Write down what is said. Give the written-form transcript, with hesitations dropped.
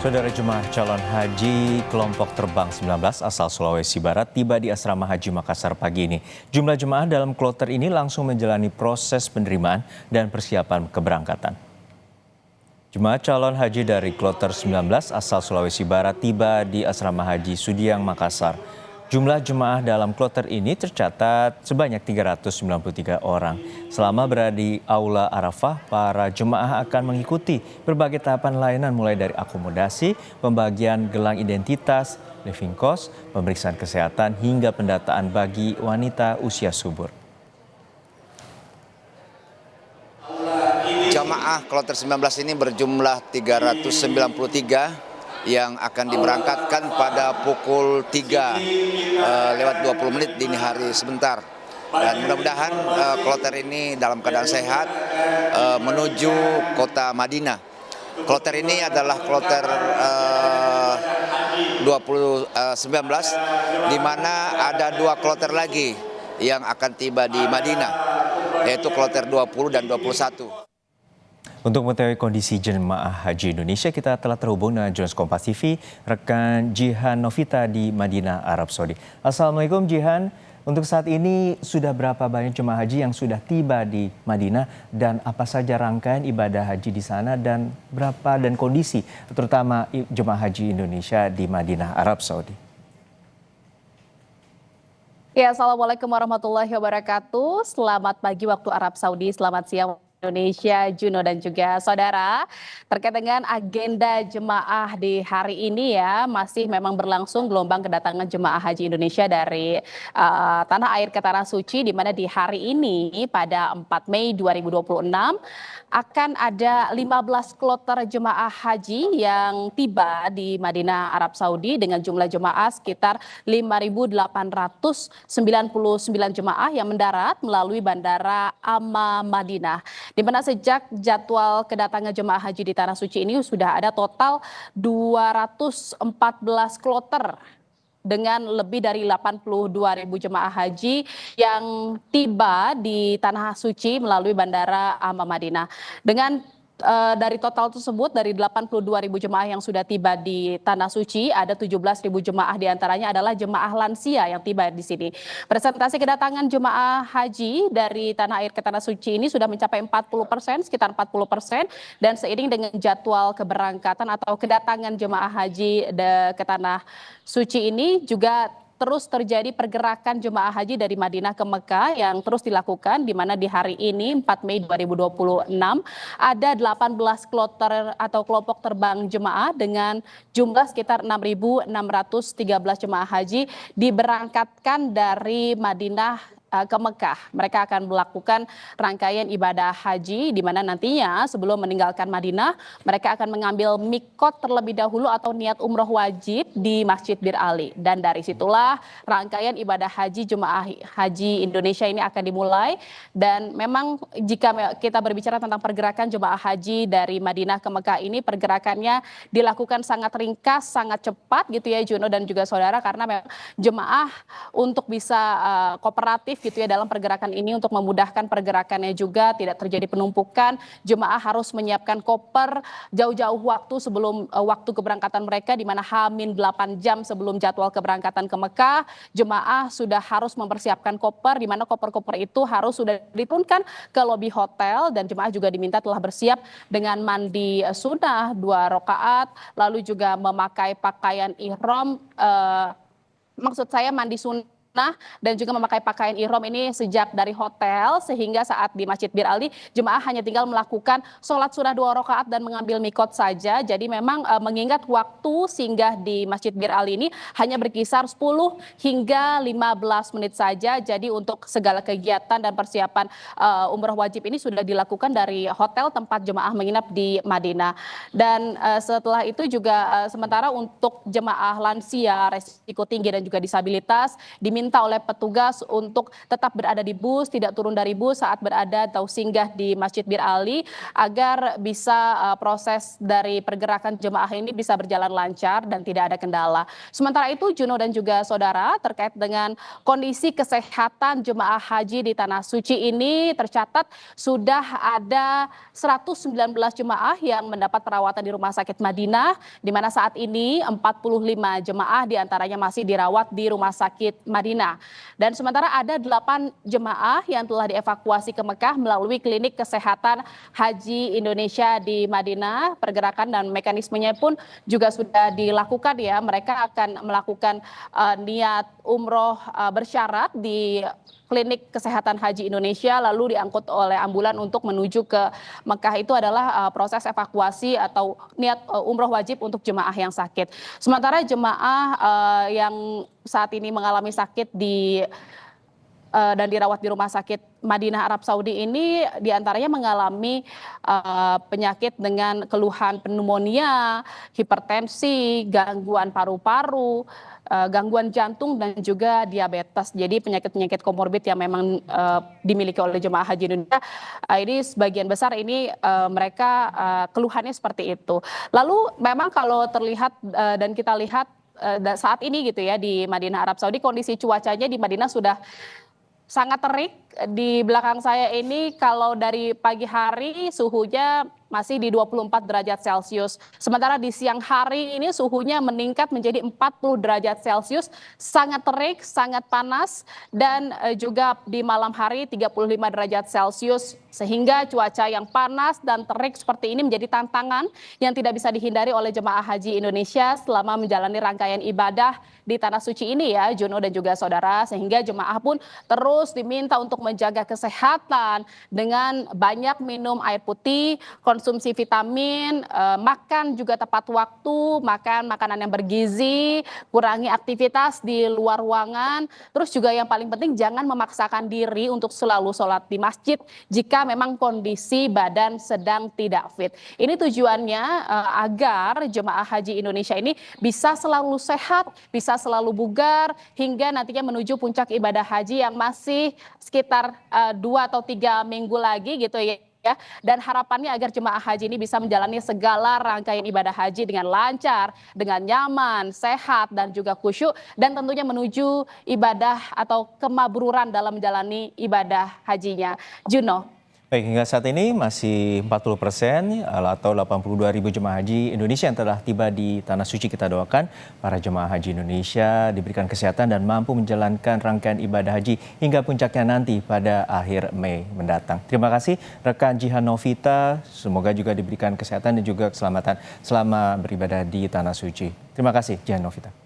Saudara jemaah calon haji kelompok terbang 19 asal Sulawesi Barat tiba di Asrama Haji Makassar pagi ini. Jumlah jemaah dalam kloter ini langsung menjalani proses penerimaan dan persiapan keberangkatan. Jemaah calon haji dari kloter 19 asal Sulawesi Barat tiba di Asrama Haji Sudiang Makassar. Jumlah jemaah dalam kloter ini tercatat sebanyak 393 orang. Selama berada di Aula Arafah, para jemaah akan mengikuti berbagai tahapan layanan mulai dari akomodasi, pembagian gelang identitas, living cost, pemeriksaan kesehatan, hingga pendataan bagi wanita usia subur. Jamaah kloter 19 ini berjumlah 393 yang akan diberangkatkan pada pukul 3 lewat 20 menit dini hari sebentar. Dan mudah-mudahan kloter ini dalam keadaan sehat menuju kota Madinah. Kloter ini adalah kloter 2019 di mana ada 2 kloter lagi yang akan tiba di Madinah, yaitu kloter 20 dan 21. Untuk mengetahui kondisi jemaah haji Indonesia, kita telah terhubung dengan jurnalis Kompas TV, rekan Jihan Novita di Madinah, Arab Saudi. Assalamualaikum Jihan, untuk saat ini sudah berapa banyak jemaah haji yang sudah tiba di Madinah dan apa saja rangkaian ibadah haji di sana dan berapa dan kondisi terutama jemaah haji Indonesia di Madinah, Arab Saudi? Ya, Assalamualaikum warahmatullahi wabarakatuh. Selamat pagi waktu Arab Saudi, selamat siang Indonesia, Juno dan juga saudara. Terkait dengan agenda jemaah di hari ini ya, masih memang berlangsung gelombang kedatangan jemaah haji Indonesia dari tanah air ke tanah suci, di mana di hari ini pada 4 Mei 2026 akan ada 15 kloter jemaah haji yang tiba di Madinah, Arab Saudi dengan jumlah jemaah sekitar 5.899 jemaah yang mendarat melalui Bandara Amma Madinah. Di mana sejak jadwal kedatangan jemaah haji di Tanah Suci ini sudah ada total 214 kloter dengan lebih dari 82.000 jemaah haji yang tiba di Tanah Suci melalui Bandara Amma Madinah. Dari total tersebut, dari 82.000 jemaah yang sudah tiba di Tanah Suci, ada 17.000 jemaah diantaranya adalah jemaah lansia yang tiba di sini. Presentasi kedatangan jemaah haji dari tanah air ke Tanah Suci ini sudah mencapai 40%, sekitar 40%, dan seiring dengan jadwal keberangkatan atau kedatangan jemaah haji ke Tanah Suci ini juga terus terjadi pergerakan jemaah haji dari Madinah ke Mekah yang terus dilakukan, di mana di hari ini 4 Mei 2026 ada 18 kloter atau kelompok terbang jemaah dengan jumlah sekitar 6.613 jemaah haji diberangkatkan dari Madinah ke Mekah. Mereka akan melakukan rangkaian ibadah haji di mana nantinya sebelum meninggalkan Madinah mereka akan mengambil mikot terlebih dahulu atau niat umroh wajib di Masjid Bir Ali, dan dari situlah rangkaian ibadah haji jemaah haji Indonesia ini akan dimulai. Dan memang jika kita berbicara tentang pergerakan jemaah haji dari Madinah ke Mekah ini, pergerakannya dilakukan sangat ringkas, sangat cepat gitu ya Juno dan juga saudara, karena memang jemaah untuk bisa kooperatif gitu ya dalam pergerakan ini, untuk memudahkan pergerakannya juga tidak terjadi penumpukan, jemaah harus menyiapkan koper jauh-jauh waktu sebelum waktu keberangkatan mereka, di mana H-8 jam sebelum jadwal keberangkatan ke Mekah, jemaah sudah harus mempersiapkan koper, di mana koper-koper itu harus sudah diturunkan ke lobi hotel, dan jemaah juga diminta telah bersiap dengan mandi sunnah 2 rakaat, lalu juga memakai pakaian ihram, maksud saya mandi sunnah dan juga memakai pakaian ihram ini sejak dari hotel, sehingga saat di Masjid Bir Ali jemaah hanya tinggal melakukan sholat sunnah 2 rakaat dan mengambil mikot saja. Jadi memang mengingat waktu singgah di Masjid Bir Ali ini hanya berkisar 10 hingga 15 menit saja. Jadi untuk segala kegiatan dan persiapan umroh wajib ini sudah dilakukan dari hotel tempat jemaah menginap di Madinah. Dan setelah itu juga sementara untuk jemaah lansia, resiko tinggi dan juga disabilitas diminta diminta oleh petugas untuk tetap berada di bus, tidak turun dari bus saat berada atau singgah di Masjid Bir Ali agar bisa proses dari pergerakan jemaah ini bisa berjalan lancar dan tidak ada kendala. Sementara itu Juno dan juga saudara, terkait dengan kondisi kesehatan jemaah haji di Tanah Suci ini tercatat sudah ada 119 jemaah yang mendapat perawatan di Rumah Sakit Madinah, di mana saat ini 45 jemaah diantaranya masih dirawat di Rumah Sakit Madinah. Dan sementara ada 8 jemaah yang telah dievakuasi ke Mekah melalui klinik kesehatan haji Indonesia di Madinah. Pergerakan dan mekanismenya pun juga sudah dilakukan ya. Mereka akan melakukan niat umroh bersyarat di klinik kesehatan haji Indonesia lalu diangkut oleh ambulan untuk menuju ke Mekah. Itu adalah proses evakuasi atau niat umroh wajib untuk jemaah yang sakit. Sementara jemaah yang saat ini mengalami sakit dan dirawat di Rumah Sakit Madinah Arab Saudi ini diantaranya mengalami penyakit dengan keluhan pneumonia, hipertensi, gangguan paru-paru, gangguan jantung dan juga diabetes. Jadi penyakit-penyakit komorbid yang memang dimiliki oleh jemaah haji Indonesia ini sebagian besar ini mereka keluhannya seperti itu. Lalu memang kalau terlihat dan kita lihat saat ini gitu ya di Madinah Arab Saudi, kondisi cuacanya di Madinah sudah sangat terik. Di belakang saya ini kalau dari pagi hari suhunya masih di 24 derajat Celcius. Sementara di siang hari ini suhunya meningkat menjadi 40 derajat Celcius. Sangat terik, sangat panas. Dan juga di malam hari 35 derajat Celcius. Sehingga cuaca yang panas dan terik seperti ini menjadi tantangan yang tidak bisa dihindari oleh jemaah haji Indonesia selama menjalani rangkaian ibadah di Tanah Suci ini ya, Juno dan juga saudara. Sehingga jemaah pun terus diminta untuk menjaga kesehatan dengan banyak minum air putih, konsumsi vitamin, makan juga tepat waktu, makan makanan yang bergizi, kurangi aktivitas di luar ruangan. Terus juga yang paling penting jangan memaksakan diri untuk selalu sholat di masjid jika memang kondisi badan sedang tidak fit. Ini tujuannya agar jemaah haji Indonesia ini bisa selalu sehat, bisa selalu bugar hingga nantinya menuju puncak ibadah haji yang masih sekitar 2 atau 3 minggu lagi gitu ya. Dan harapannya agar jemaah haji ini bisa menjalani segala rangkaian ibadah haji dengan lancar, dengan nyaman, sehat, dan juga khusyuk. Dan tentunya menuju ibadah atau kemabruran dalam menjalani ibadah hajinya. Juno. Baik, hingga saat ini masih 40% atau 82.000 jemaah haji Indonesia yang telah tiba di Tanah Suci. Kita doakan para jemaah haji Indonesia diberikan kesehatan dan mampu menjalankan rangkaian ibadah haji hingga puncaknya nanti pada akhir Mei mendatang. Terima kasih rekan Jihan Novita, semoga juga diberikan kesehatan dan juga keselamatan selama beribadah di Tanah Suci. Terima kasih Jihan Novita.